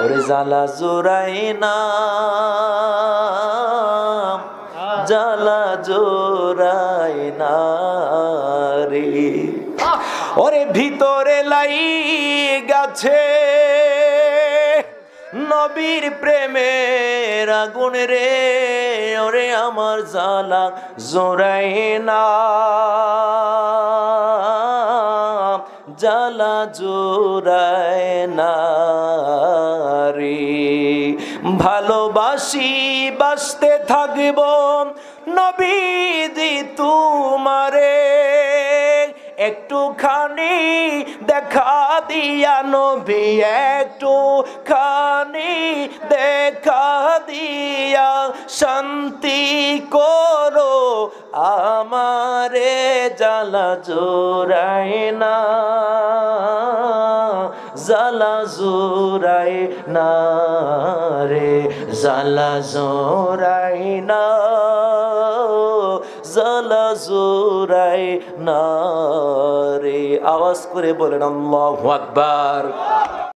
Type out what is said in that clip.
ওরে জ্বালা জোড়ায় না, জ্বালা জোড়ায় না রে। ওরে ভিতরে লাই গেছে নবীর প্রেমের আগুন রে, ওরে আমার জ্বালা জোড়ায় না, জ্বালা জোড়ায় না রে। ভালোবাসি বাসতে থাকব নবীজি তোমারে, একটুখানি দেখা দিয়া নবী, একটুখানি দেখা দিয়া শান্তি করো আমারে, জ্বালা জোড়ায় না, জ্বালা জোড়ায় না রে, জ্বালা জোড়ায় না, জ্বালা জোড়ায় না রে। আওয়াজ করে বলেন আল্লাহু আকবার।